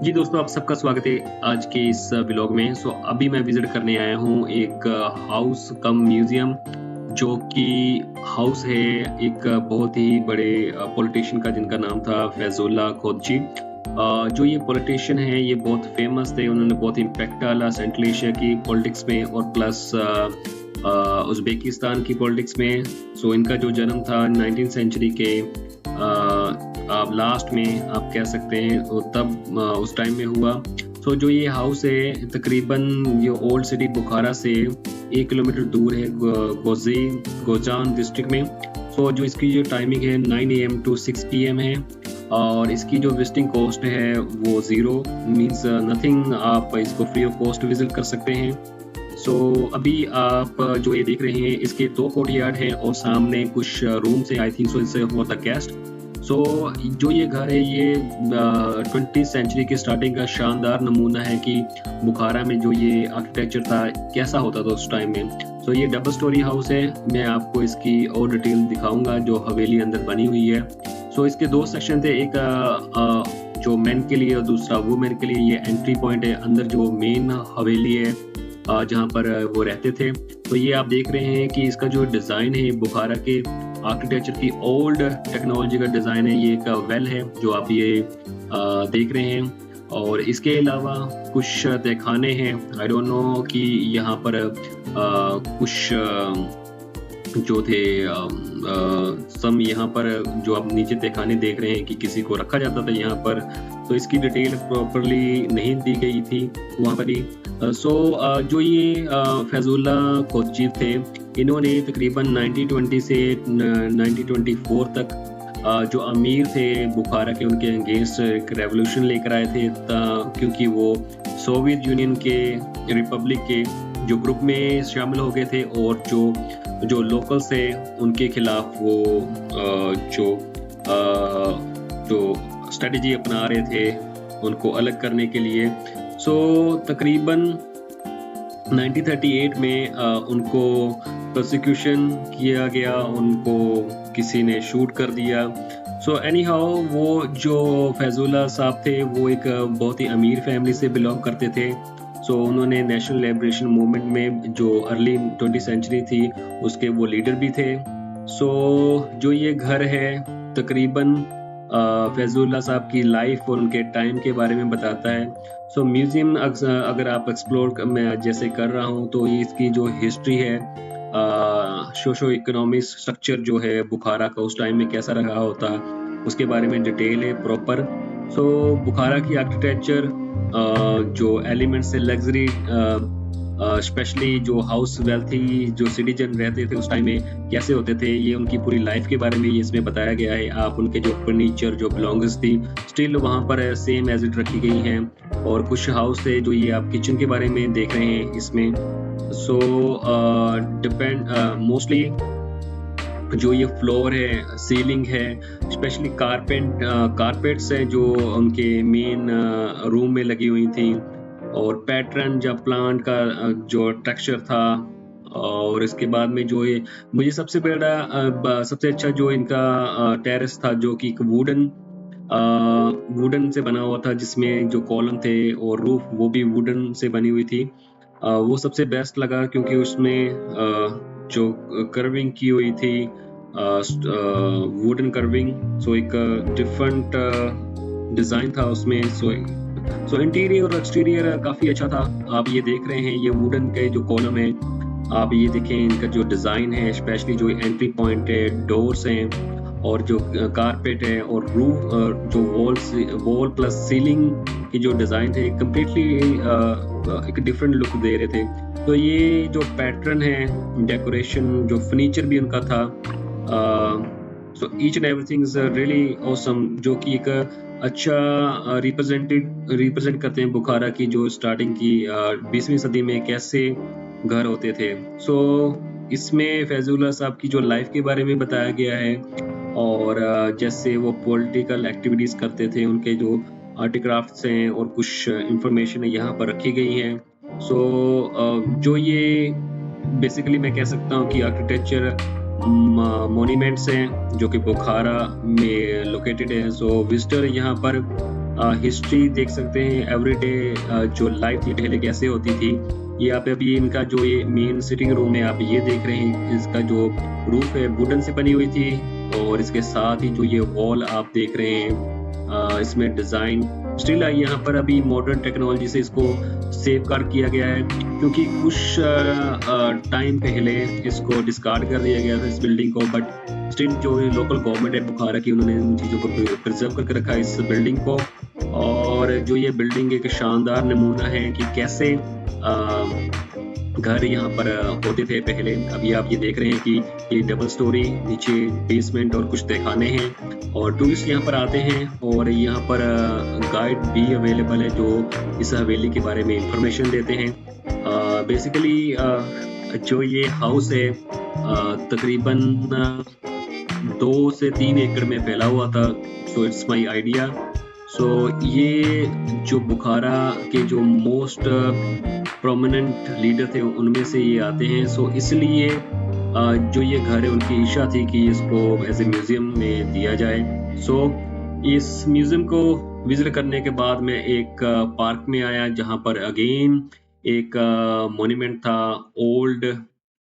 जी दोस्तों, आप सबका स्वागत है आज के इस व्लॉग में। अभी मैं विज़िट करने आया हूँ एक हाउस कम म्यूज़ियम, जो कि हाउस है एक बहुत ही बड़े पॉलिटिशियन का, जिनका नाम था फैज़ुल्लाह खोजी। जो ये पॉलिटिशियन है, ये बहुत फ़ेमस थे। उन्होंने बहुत इम्पैक्ट डाला सेंट्रल एशिया की पॉलिटिक्स में और प्लस उज़्बेकिस्तान की पॉलिटिक्स में। इनका जो जन्म था 19th सेंचुरी के आप लास्ट में आप कह सकते हैं, तब उस टाइम में हुआ। जो ये हाउस है, तकरीबन ये ओल्ड सिटी बुखारा से 1 किलोमीटर दूर है, गोजान डिस्ट्रिक्ट में। जो इसकी जो टाइमिंग है 9 AM to 6 PM है, और इसकी जो विजिटिंग कॉस्ट है वो 0 मीन्स नथिंग। आप इसको फ्री ऑफ कॉस्ट विजिट कर सकते हैं। अभी आप जो ये देख रहे हैं, इसके 2 कोर्टयार्ड हैं और सामने कुछ रूम्स हैं। I think so it's for the guest. जो ये घर है, ये 20th सेंचुरी की स्टार्टिंग का शानदार नमूना है कि बुखारा में जो ये आर्किटेक्चर था कैसा होता था उस टाइम में। ये डबल स्टोरी हाउस है। मैं आपको इसकी और डिटेल दिखाऊंगा जो हवेली अंदर बनी हुई है। इसके 2 सेक्शन थे, एक जो मेन के लिए और दूसरा वुमेन के लिए। ये एंट्री पॉइंट है अंदर, जो मेन हवेली है जहाँ पर वो रहते थे। ये आप देख रहे हैं कि इसका जो डिज़ाइन है बुखारा के आर्किटेक्चर की ओल्ड टेक्नोलॉजी का डिज़ाइन है। ये एक वेल है जो आप ये देख रहे हैं, और इसके अलावा कुछ तहखाने हैं। आई डोंट नो कि यहाँ पर कुछ जो थे सम यहाँ पर जो आप नीचे तहखाने देख रहे हैं कि किसी को रखा जाता था यहाँ पर, तो इसकी डिटेल प्रॉपरली नहीं दी गई थी वहाँ पर ही। जो ये फैज़ुल्लाह खोजी थे, इन्होंने तकरीबन 1920 से 1924 तक जो अमीर थे बुखारा के, उनके अगेंस्ट एक रेवोल्यूशन लेकर आए थे, क्योंकि वो सोवियत यूनियन के रिपब्लिक के जो ग्रुप में शामिल हो गए थे, और जो लोकल्स थे उनके खिलाफ वो जो स्ट्रेटजी अपना रहे थे उनको अलग करने के लिए। तकरीबन 1938 में उनको प्रोसिक्यूशन किया गया, उनको किसी ने शूट कर दिया। एनी हाउ, वो जो फैज़ुल्लाह साहब थे वो एक बहुत ही अमीर फैमिली से बिलोंग करते थे। उन्होंने नेशनल लिबरेशन मूवमेंट में जो अर्ली 20th सेंचुरी थी उसके वो लीडर भी थे। जो ये घर है तकरीबन फैज़ुल्लाह साहब की लाइफ और उनके टाइम के बारे में बताता है। म्यूज़ियम अगर आप एक्सप्लोर मैं जैसे कर रहा हूँ, तो ये इसकी जो हिस्ट्री है, सोशो इकोनॉमिक स्ट्रक्चर जो है बुखारा का उस टाइम में कैसा रहा होता, उसके बारे में डिटेल है प्रॉपर। बुखारा की आर्किटेक्चर जो एलिमेंट्स है, लग्जरी, स्पेशली जो हाउस वेल्थी जो सिटीजन रहते थे उस टाइम में कैसे होते थे, ये उनकी पूरी लाइफ के बारे में ये इसमें बताया गया है। आप उनके जो फर्नीचर, जो बिलोंगिंग्स थी, स्टिल वहाँ पर सेम एज इट रखी गई हैं। और कुछ हाउस है जो ये आप किचन के बारे में देख रहे हैं इसमें। डिपेंड मोस्टली जो ये फ्लोर है, सीलिंग है, स्पेशली कारपेट्स हैं जो उनके मेन रूम में लगी हुई थी, और पैटर्न जब प्लांट का जो टेक्सचर था। और इसके बाद में जो ये मुझे सबसे सबसे अच्छा जो इनका टेरेस था, जो कि वुडन से बना हुआ था, जिसमें जो कॉलम थे और रूफ वो भी वुडन से बनी हुई थी। वो सबसे बेस्ट लगा क्योंकि उसमें जो कर्विंग की हुई थी, वुडन कर्विंग, एक डिफरेंट डिज़ाइन था उसमें। इंटीरियर और एक्सटीरियर काफ़ी अच्छा था। आप ये देख रहे हैं, ये वुडन के जो कॉलम है, आप ये देखें इनका जो डिज़ाइन है, स्पेशली जो एंट्री पॉइंट है, डोर्स हैं, और जो कारपेट है, और रूफ, जो वॉल प्लस सीलिंग की जो डिज़ाइन थे, कम्प्लीटली एक डिफरेंट लुक दे रहे थे। ये जो पैटर्न है, डेकोरेशन, जो फर्नीचर भी उनका था, each and everything is really awesome, जो कि एक अच्छा रिप्रेजेंट करते हैं बुखारा की जो स्टार्टिंग की 20वीं सदी में कैसे घर होते थे। इसमें फैज़ुल्लाह साहब की जो लाइफ के बारे में बताया गया है, और जैसे वो पॉलिटिकल एक्टिविटीज़ करते थे, उनके जो आर्टिक्राफ्ट्स हैं और कुछ इंफॉर्मेशन है यहाँ पर रखी गई हैं। जो ये बेसिकली मैं कह सकता हूँ कि आर्किटेक्चर मॉन्यूमेंट्स हैं जो कि बुखारा में लोकेटेड है। विजिटर यहाँ पर हिस्ट्री देख सकते हैं, एवरीडे जो लाइफ थी पहले कैसे होती थी। ये आप अभी इनका जो ये मेन सिटिंग रूम है आप ये देख रहे हैं, इसका जो रूफ है वुडन से बनी हुई थी, और इसके साथ ही जो ये वॉल आप देख रहे हैं इसमें डिज़ाइन स्टिल यहाँ पर अभी मॉडर्न टेक्नोलॉजी से इसको सेव गार्ड किया गया है, क्योंकि कुछ टाइम पहले इसको डिस्कार्ड कर दिया गया था इस बिल्डिंग को, बट स्टिल जो लोकल गवर्नमेंट है बुखारा की, उन्होंने इन चीज़ों को प्रिजर्व करके रखा है इस बिल्डिंग को। और जो ये बिल्डिंग एक शानदार नमूना है कि कैसे घर यहाँ पर होते थे पहले। अभी आप ये देख रहे हैं कि ये डबल स्टोरी, नीचे बेसमेंट और कुछ तहखाने हैं, और टूरिस्ट यहाँ पर आते हैं, और यहाँ पर गाइड भी अवेलेबल है जो इस हवेली के बारे में इंफॉर्मेशन देते हैं। बेसिकली जो ये हाउस है तकरीबन 2 से 3 एकड़ में फैला हुआ था, सो इट्स माय आइडिया। सो ये जो बुखारा के जो मोस्ट प्रोमिनेंट लीडर थे उनमें से ये आते हैं, सो इसलिए जो ये घर है उनकी इच्छा थी कि इसको एज ए म्यूज़ियम में दिया जाए। सो इस म्यूज़ियम को विजिट करने के बाद मैं एक पार्क में आया, जहाँ पर अगेन एक मॉन्यूमेंट था, ओल्ड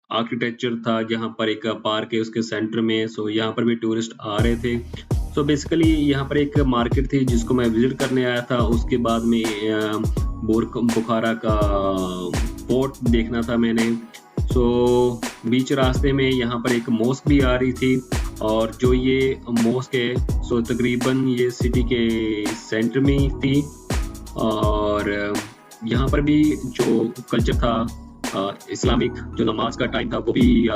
आर्किटेक्चर था, जहाँ पर एक पार्क है उसके सेंटर में। सो यहाँ पर भी टूरिस्ट आ रहे थे। सो बेसिकली यहाँ पर एक मार्केट थी जिसको मैं विजिट करने आया था। उसके बाद में बुखारा का फोर्ट देखना था मैंने। सो बीच रास्ते में यहाँ पर एक मॉस्क भी आ रही थी, और जो ये मॉस्क है सो तकरीबन ये सिटी के सेंटर में ही थी। और यहाँ पर भी जो कल्चर था इस्लामिक, जो नमाज का टाइम था वो भी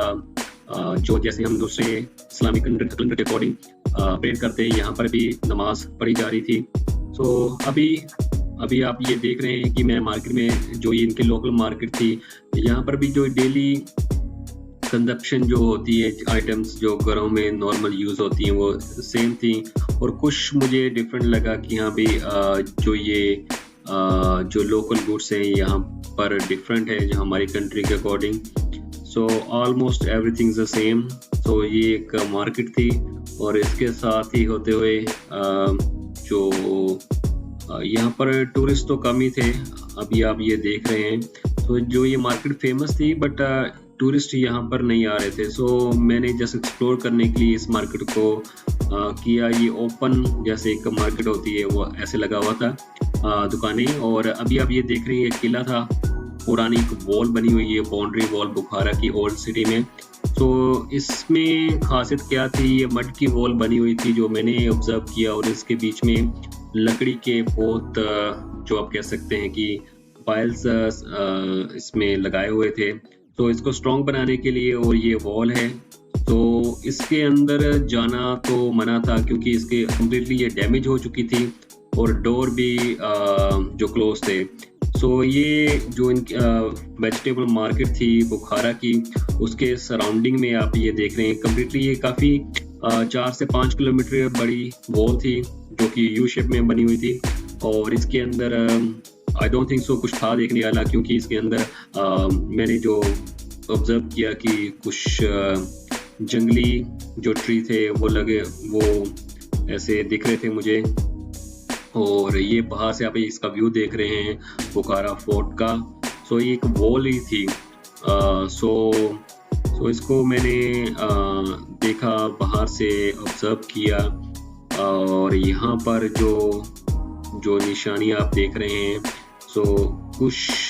जो जैसे हम दूसरे इस्लामिक कैलेंडर के अकॉर्डिंग प्रेयर करते हैं, यहाँ पर भी नमाज पढ़ी जा रही थी। सो अभी आप ये देख रहे हैं कि मैं मार्केट में, जो ये इनके लोकल मार्केट थी, यहाँ पर भी जो डेली कंजप्शन जो होती है, आइटम्स जो घरों में नॉर्मल यूज़ होती हैं वो सेम थी, और कुछ मुझे डिफरेंट लगा कि यहाँ भी जो ये जो लोकल गुड्स हैं यहाँ पर डिफरेंट है जो हमारी कंट्री के अकॉर्डिंग। So almost everything is the same. So ये एक मार्केट थी, और इसके साथ ही होते हुए जो यहाँ पर टूरिस्ट तो कम ही थे, अभी आप ये देख रहे हैं। तो जो ये मार्केट फेमस थी, बट टूरिस्ट यहाँ पर नहीं आ रहे थे। सो मैंने जस्ट एक्सप्लोर करने के लिए इस मार्केट को किया। ये ओपन जैसे एक मार्केट होती है वो ऐसे लगा हुआ था दुकानें। और अभी आप ये देख रहे हैं एक किला था, पुरानी एक वॉल बनी हुई है, बाउंड्री वॉल बुखारा की ओल्ड सिटी में। तो इसमें खासियत क्या थी, ये मड की वॉल बनी हुई थी जो मैंने ऑब्जर्व किया, और इसके बीच में लकड़ी के बहुत जो आप कह सकते हैं कि पाइल्स इसमें लगाए हुए थे, तो इसको स्ट्रॉन्ग बनाने के लिए। और ये वॉल है, तो इसके अंदर जाना तो मना था क्योंकि इसके कम्प्लीटली ये डैमेज हो चुकी थी, और डोर भी जो क्लोज थे। सो ये जो इनकी वेजिटेबल मार्केट थी बुखारा की, उसके सराउंडिंग में आप ये देख रहे हैं कम्प्लीटली ये काफ़ी 4 से 5 किलोमीटर बड़ी वॉल थी जो कि यू शेप में बनी हुई थी। और इसके अंदर आई डोंट थिंक सो कुछ था देखने वाला, क्योंकि इसके अंदर मैंने जो ऑब्जर्व किया कि कुछ जंगली जो ट्री थे वो ऐसे दिख रहे थे मुझे। और ये बाहर से आप इसका व्यू देख रहे हैं बुखारा फोर्ट का। सो ये एक वॉल ही थी। सो इसको मैंने देखा, बाहर से ऑब्जर्व किया, और यहाँ पर जो निशानियाँ आप देख रहे हैं, सो कुछ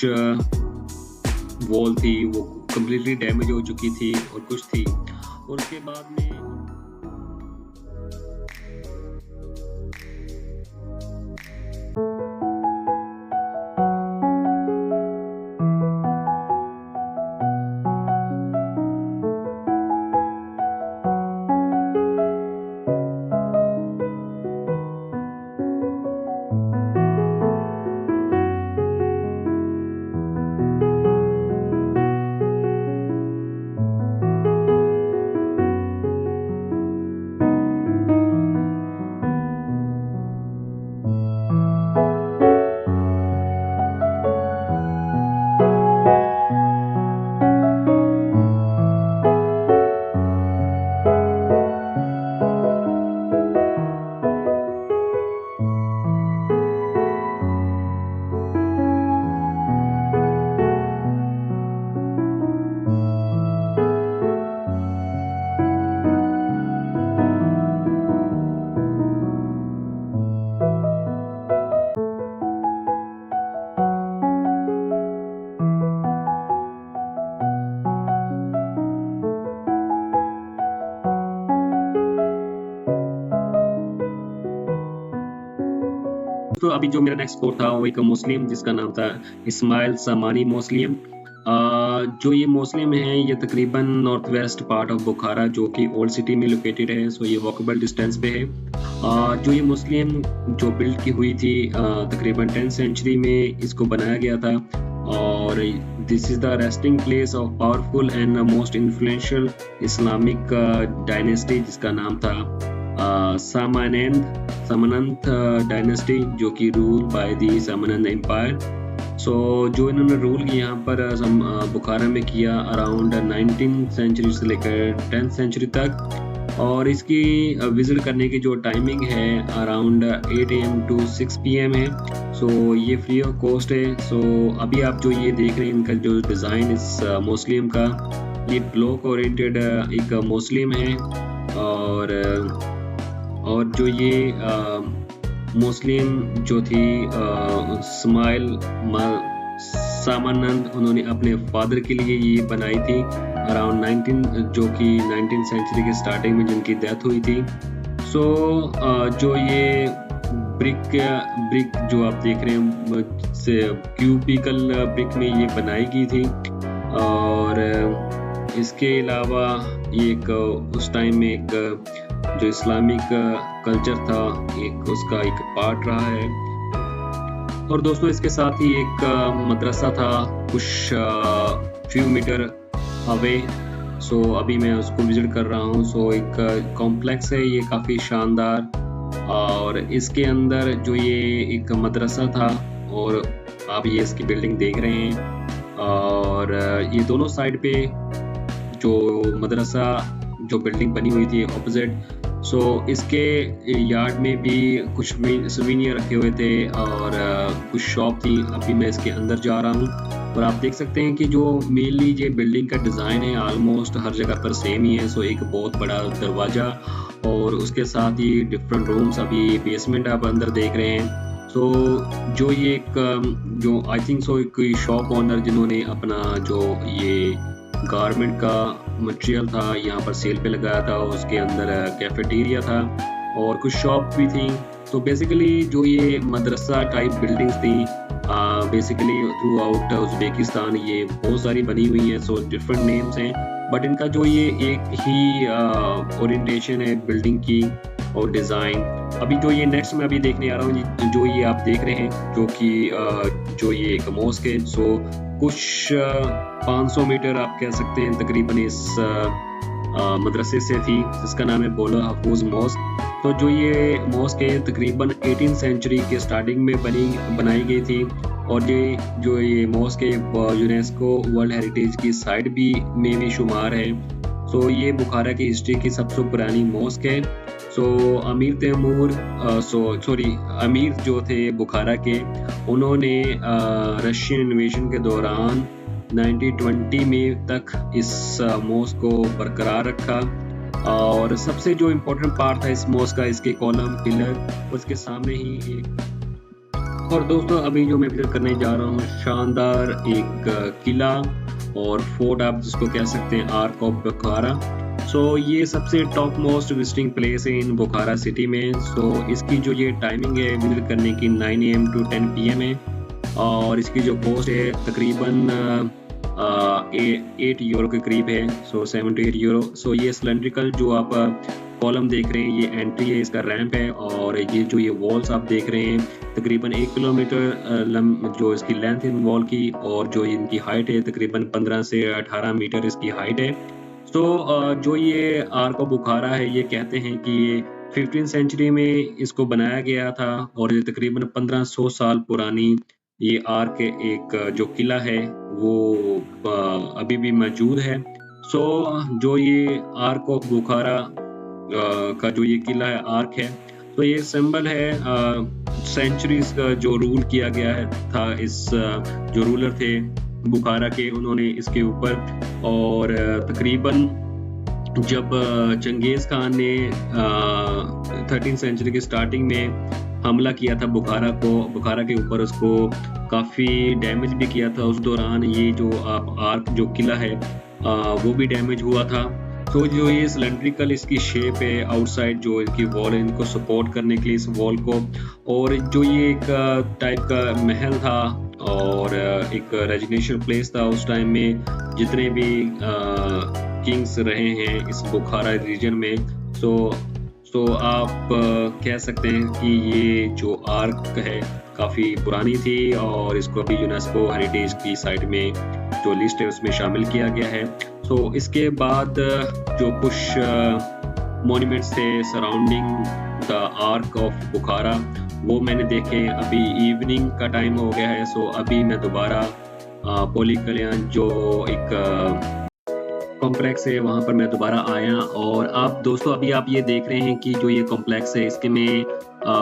वॉल थी वो कम्प्लीटली डैमेज हो चुकी थी, और कुछ थी, और उसके बाद में तो अभी जो मेरा नेक्स्ट स्पॉट था वो एक मौसोलियम जिसका नाम था इस्माइल सामानी मौसोलियम। जो ये मौसोलियम है ये तकरीबन नॉर्थ वेस्ट पार्ट ऑफ बुखारा जो कि ओल्ड सिटी में लोकेटेड है। सो ये वॉकेबल डिस्टेंस पे है। जो ये मौसोलियम जो बिल्ड की हुई थी तकरीबन 10th सेंचुरी में इसको बनाया गया था। और this is the resting place of powerful and most influential Islamic dynasty जिसका नाम था सामनंद डायनेस्टी जो कि रूल बाय दी सामनंद एम्पायर। सो जो इन्होंने रूल यहाँ पर बुखारा में किया अराउंड 19th सेंचुरी से लेकर 10th सेंचुरी तक। और इसकी विजिट करने की जो टाइमिंग है अराउंड 8 AM to 6 PM है। सो ये फ्री ऑफ कॉस्ट है। सो अभी आप जो ये देख रहे हैं इनका जो डिज़ाइन इस मौसोलियम का, ये ब्लॉक ओरिएंटेड एक मौसोलियम है। और जो ये मौसोलियम जो थी इस्माइल सामानंद उन्होंने अपने फादर के लिए ये बनाई थी अराउंड 19th सेंचुरी के स्टार्टिंग में जिनकी डेथ हुई थी। सो जो ये ब्रिक जो आप देख रहे हैं से क्यूबिकल ब्रिक में ये बनाई गई थी। और इसके अलावा ये एक उस टाइम में एक जो इस्लामिक कल्चर था एक उसका एक पार्ट रहा है। और दोस्तों इसके साथ ही एक मदरसा था कुछ फ्यू मीटर अवे। सो अभी मैं उसको विजिट कर रहा हूँ। सो एक कॉम्प्लेक्स है ये काफ़ी शानदार। और इसके अंदर जो ये एक मदरसा था और आप ये इसकी बिल्डिंग देख रहे हैं। और ये दोनों साइड पे जो मदरसा जो बिल्डिंग बनी हुई थी ऑपोजिट। सो इसके यार्ड में भी कुछ सुवीनियर रखे हुए थे और कुछ शॉप थी। अभी मैं इसके अंदर जा रहा हूँ और आप देख सकते हैं कि जो मेनली ये बिल्डिंग का डिज़ाइन है ऑलमोस्ट हर जगह पर सेम ही है। सो एक बहुत बड़ा दरवाज़ा और उसके साथ ही डिफरेंट रूम्स। अभी बेसमेंट आप अंदर देख रहे हैं। सो जो ये एक जो आई थिंक सो कोई शॉप ओनर जिन्होंने अपना जो ये गारमेंट का मटेरियल था यहाँ पर सेल पे लगाया था, उसके अंदर कैफेटेरिया था और कुछ शॉप भी थी। तो बेसिकली जो ये मदरसा टाइप बिल्डिंग्स थी बेसिकली थ्रू आउट उज़्बेकिस्तान ये बहुत सारी बनी हुई हैं। सो डिफरेंट नेम्स हैं बट इनका जो ये एक ही ओरिएंटेशन है बिल्डिंग की और डिज़ाइन। अभी जो ये नेक्स्ट मैं अभी देखने आ रहा हूँ जो ये आप देख रहे हैं जो कि जो ये एक मॉस्क है। सो कुछ 500 मीटर आप कह सकते हैं तकरीबन इस मदरसे से थी जिसका नाम है बोला हफूज मॉस्क। तो जो ये मॉस्क है तकरीबन 18th सेंचुरी के स्टार्टिंग में बनाई गई थी। और ये जो ये मॉस्क है यूनेस्को वर्ल्ड हेरिटेज की साइट में भी शुमार है। सो ये बुखारा की हिस्ट्री की सबसे पुरानी मॉस्क है। सो अमीर जो थे बुखारा के उन्होंने रशियन इन्वेजन के दौरान 1920 में तक इस मॉस्क को बरकरार रखा। और सबसे जो इम्पोर्टेंट पार्ट था इस मॉस्क का इसके कॉलम पिलर उसके सामने ही एक। और दोस्तों अभी जो मैं विजिट करने जा रहा हूँ शानदार एक किला और फोर्ट आप जिसको कह सकते हैं आर्क ऑफ बुखारा। सो ये सबसे टॉप मोस्ट विजिटिंग प्लेस है इन बुखारा सिटी में। सो इसकी जो ये टाइमिंग है विजिट करने की 9 AM to 10 PM है और इसकी जो कॉस्ट है तकरीबन 8 यूरो के करीब है। सो 7 to 8 यूरो। सो ये सिलेंड्रिकल जो आप कॉलम देख रहे हैं ये एंट्री है, इसका रैंप है। और ये जो ये वॉल्स आप देख रहे हैं तकरीबन 1 किलोमीटर जो इसकी लेंथ है वॉल की और जो इनकी हाइट है तकरीबन 15 से 18 मीटर इसकी हाइट है। तो जो ये आर्क ऑफ बुखारा है ये कहते हैं कि ये 15th सेंचुरी में इसको बनाया गया था और ये तकरीबन 1500 साल पुरानी ये आर्क एक जो किला है वो अभी भी मौजूद है। सो जो ये आर्क ऑफ बुखारा का जो ये किला है आर्क है तो ये सिंबल है सेंचुरीज का जो रूल किया गया है था इस जो रूलर थे बुखारा के उन्होंने इसके ऊपर। और तकरीबन जब चंगेज़ खान ने 13th सेंचुरी की स्टार्टिंग में हमला किया था बुखारा के ऊपर उसको काफ़ी डैमेज भी किया था। उस दौरान ये जो आप आर्क जो किला है वो भी डैमेज हुआ था। तो जो ये सिलेंड्रिकल इसकी शेप है, आउटसाइड जो इसकी वॉल है, इनको सपोर्ट करने के लिए इस वॉल को, और जो ये एक टाइप का महल था और एक रेजिडेंशियल प्लेस था उस टाइम में, जितने भी किंग्स रहे हैं इस बुखारा रीजन में। सो आप कह सकते हैं कि ये जो आर्क है काफ़ी पुरानी थी और इसको अभी यूनेस्को हेरिटेज की साइट में जो लिस्ट है उसमें शामिल किया गया है। तो इसके बाद जो कुछ मॉन्यूमेंट्स थे सराउंडिंग द आर्क ऑफ बुखारा वो मैंने देखे। अभी इवनिंग का टाइम हो गया है, सो अभी मैं दोबारा पोली कल्याण जो एक कॉम्प्लेक्स है वहाँ पर मैं दोबारा आया। और आप दोस्तों अभी आप ये देख रहे हैं कि जो ये कॉम्प्लेक्स है इसके में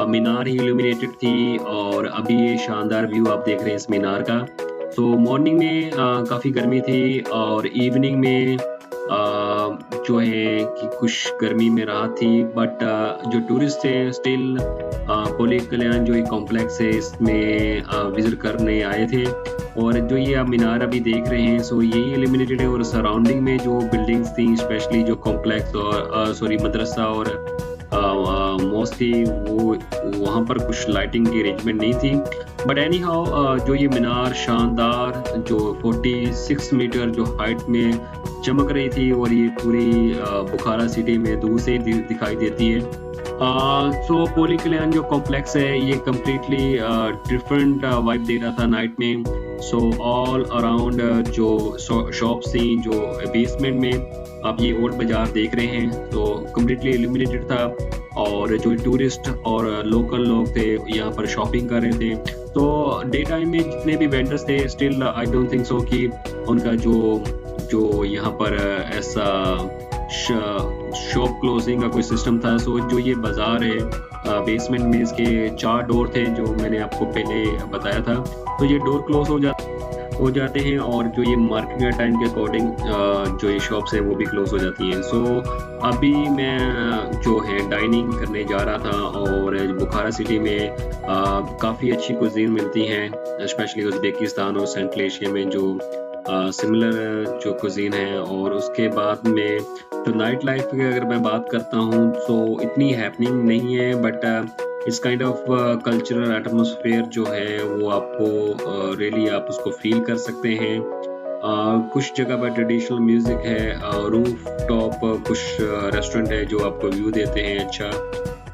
मीनार ही इल्यूमिनेटेड थी और अभी ये शानदार व्यू आप देख रहे हैं इस मीनार का। तो मॉर्निंग में काफ़ी गर्मी थी और इवनिंग में जो है कि कुछ गर्मी में राहत थी, बट जो टूरिस्ट थे स्टिल पोली कल्याण जो एक कॉम्प्लेक्स है इसमें विजिट करने आए थे। और जो ये आप मीनार अभी देख रहे हैं सो ये इल्यूमिनेटेड है और सराउंडिंग में जो बिल्डिंग्स थी स्पेशली जो कॉम्प्लेक्स और मदरसा और मॉस्क थी वो वहाँ पर कुछ लाइटिंग की अरेंजमेंट नहीं थी। बट एनी हाउ जो ये मीनार शानदार जो 46 मीटर जो हाइट में चमक रही थी और ये पूरी बुखारा सिटी में दूर से दिखाई देती है। सो पोली कल्याण जो कॉम्प्लेक्स है ये कम्प्लीटली डिफरेंट वाइब दे रहा था नाइट में। सो ऑल अराउंड जो शॉप्स थी जो बेसमेंट में आप ये ओल्ड बाजार देख रहे हैं तो कम्प्लीटली इल्यूमिनेटेड था और जो टूरिस्ट और लोकल लोग थे यहाँ पर शॉपिंग कर रहे थे। तो डे टाइम में जितने भी वेंडर्स थे still I don't think so कि उनका जो यहाँ पर ऐसा शॉप क्लोजिंग का कोई सिस्टम था। सो जो ये बाजार है बेसमेंट में इसके 4 डोर थे जो मैंने आपको पहले बताया था, तो ये डोर क्लोज हो जाते हैं और जो ये मार्केट टाइम के अकॉर्डिंग जो ये शॉप्स हैं वो भी क्लोज हो जाती हैं। सो अभी मैं जो है डाइनिंग करने जा रहा था और बुखारा सिटी में काफ़ी अच्छी कुजीन मिलती हैं स्पेशली उज़्बेकिस्तान और सेंट्रल एशिया में जो सिमिलर जो कुजीन है। और उसके बाद में जो नाइट लाइफ की अगर मैं बात करता हूँ तो इतनी हैपनिंग नहीं है, बट इस काइंड ऑफ कल्चरल एटमॉस्फेयर जो है वो आपको रियली आप उसको फील कर सकते हैं। कुछ जगह पर ट्रेडिशनल म्यूज़िक है, रूफ टॉप कुछ रेस्टोरेंट है जो आपको व्यू देते हैं अच्छा।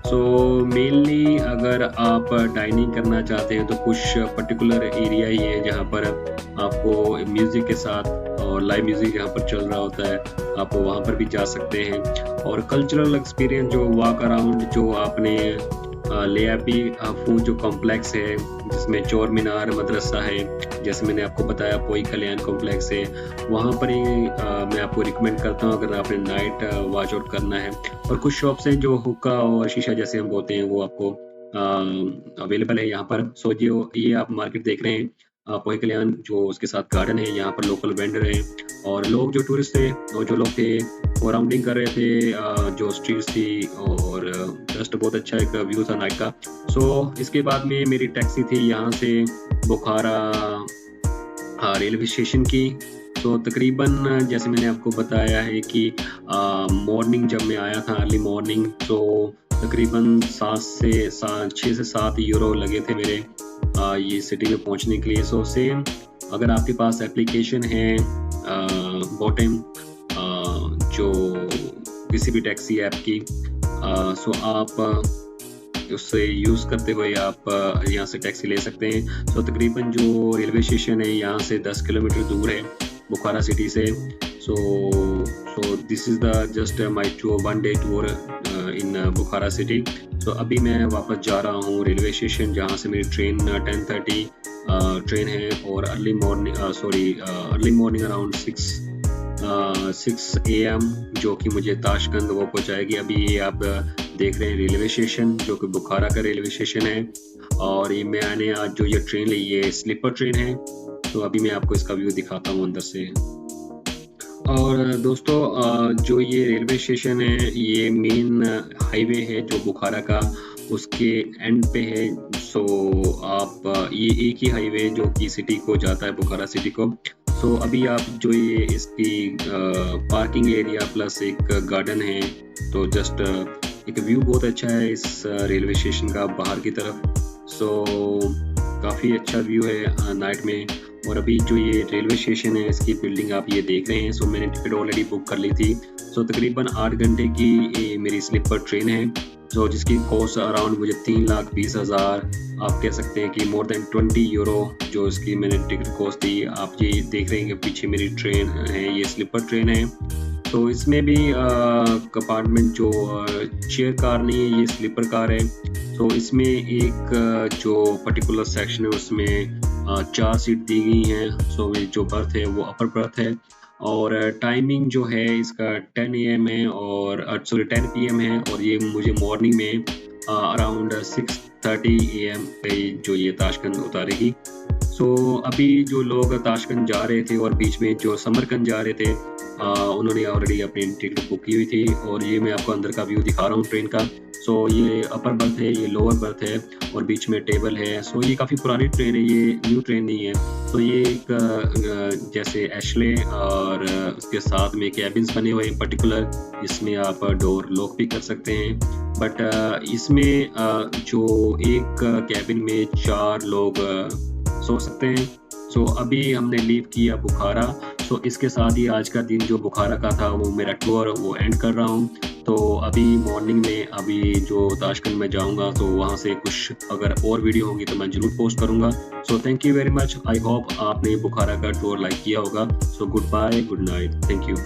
सो मेनली अगर आप डाइनिंग करना चाहते हैं तो कुछ पर्टिकुलर एरिया ही है जहाँ पर आपको म्यूज़िक के साथ और लाइव म्यूज़िक जहाँ पर चल रहा होता है आप वहाँ पर भी जा सकते हैं। और कल्चरल एक्सपीरियंस जो वॉक अराउंड जो आपने लियापी फूड जो कॉम्प्लेक्स है जिसमें चोर मीनार मदरसा है, जैसे मैंने आपको बताया पोई कल्याण कॉम्प्लेक्स है, वहाँ पर ही मैं आपको रिकमेंड करता हूँ अगर आपने नाइट वॉच आउट करना है। और कुछ शॉप्स हैं जो हुक्का और शीशा जैसे हम बोलते हैं वो आपको अवेलेबल है यहाँ पर। सो जो ये आप मार्केट देख रहे हैं पोई कल्याण जो उसके साथ गार्डन है, यहाँ पर लोकल वेंडर हैं और लोग जो टूरिस्ट थे और जो लोग थे वो राउंडिंग कर रहे थे जो स्ट्रीट्स थी और जस्ट बहुत अच्छा एक व्यू था नाइट का। सो इसके बाद में मेरी टैक्सी थी यहाँ से बुखारा रेलवे स्टेशन की। तो तकरीबन जैसे मैंने आपको बताया है कि मॉर्निंग जब मैं आया था अर्ली मॉर्निंग तो तकरीबन 6 से 7 यूरो लगे थे मेरे ये सिटी में पहुंचने के लिए। सो सेम अगर आपके पास एप्लीकेशन है बोटिम जो किसी भी टैक्सी ऐप की, सो आप उससे यूज़ करते हुए आप यहाँ से टैक्सी ले सकते हैं। सो तकरीबन जो रेलवे स्टेशन है यहाँ से 10 किलोमीटर दूर है बुखारा सिटी से। So this is the just my one day tour in Bukhara city. So अभी मैं वापस जा रहा हूँ रेलवे स्टेशन जहाँ से मेरी ट्रेन 10:30 ट्रेन है और अर्ली मॉर्निंग अराउंड 6 AM जो कि मुझे ताशकंद वो पहुँचाएगी। अभी ये आप देख रहे हैं रेलवे स्टेशन जो कि बुखारा का रेलवे स्टेशन है और ये मैंने आज जो ये ट्रेन ली ये स्लीपर ट्रेन है। तो अभी मैं आपको इसका व्यू दिखाता हूँ अंदर से। और दोस्तों जो ये रेलवे स्टेशन है ये मेन हाईवे है जो बुखारा का उसके एंड पे है। सो आप ये एक ही हाईवे जो कि सिटी को जाता है बुखारा सिटी को। सो अभी आप जो ये इसकी पार्किंग एरिया प्लस एक गार्डन है, तो जस्ट एक व्यू बहुत अच्छा है इस रेलवे स्टेशन का बाहर की तरफ। सो काफ़ी अच्छा व्यू है नाइट में। और अभी जो ये रेलवे स्टेशन है इसकी बिल्डिंग आप ये देख रहे हैं। सो मैंने टिकट ऑलरेडी बुक कर ली थी। सो तकरीबन 8 घंटे की ये मेरी स्लीपर ट्रेन है, जो जिसकी कॉस्ट अराउंड मुझे 3,20,000, आप कह सकते हैं कि मोर देन 20 यूरो जो इसकी मैंने टिकट कॉस्ट थी। आप ये देख रहे हैं कि पीछे मेरी ट्रेन है, ये स्लीपर ट्रेन है। तो इसमें भी कंपार्टमेंट जो चेयर कार नहीं है, ये स्लीपर कार है। तो इसमें एक जो पर्टिकुलर सेक्शन है उसमें 4 सीट दी गई हैं। सो ये जो बर्थ है वो अपर बर्थ है। और टाइमिंग जो है इसका 10 AM है और 10 PM है। और ये मुझे मॉर्निंग में अराउंड 6:30 AM पे जो ये ताशकंद उतारेगी। सो अभी जो लोग ताशकंद जा रहे थे और बीच में जो समरकंद जा रहे थे, उन्होंने ऑलरेडी अपनी टिकट बुक की हुई थी। और ये मैं आपको अंदर का व्यू दिखा रहा हूँ ट्रेन का। सो ये अपर बर्थ है, ये लोअर बर्थ है और बीच में टेबल है। सो ये काफ़ी पुरानी ट्रेन है, ये न्यू ट्रेन नहीं है। तो ये एक जैसे एशले और उसके साथ में कैबिन्स बने हुए हैं पर्टिकुलर, इसमें आप डोर लॉक भी कर सकते हैं। बट इसमें जो एक कैबिन में 4 लोग सो सकते हैं। सो अभी हमने लीव किया बुखारा। सो इसके साथ ही आज का दिन जो बुखारा का था वो मेरा टूर वो एंड कर रहा हूँ। तो अभी मॉर्निंग में अभी जो ताशकंद में जाऊँगा, तो वहाँ से कुछ अगर और वीडियो होंगी तो मैं ज़रूर पोस्ट करूँगा। So thank you very much. I hope आपने बुखारा का टूर लाइक किया होगा। So goodbye, good night, thank you.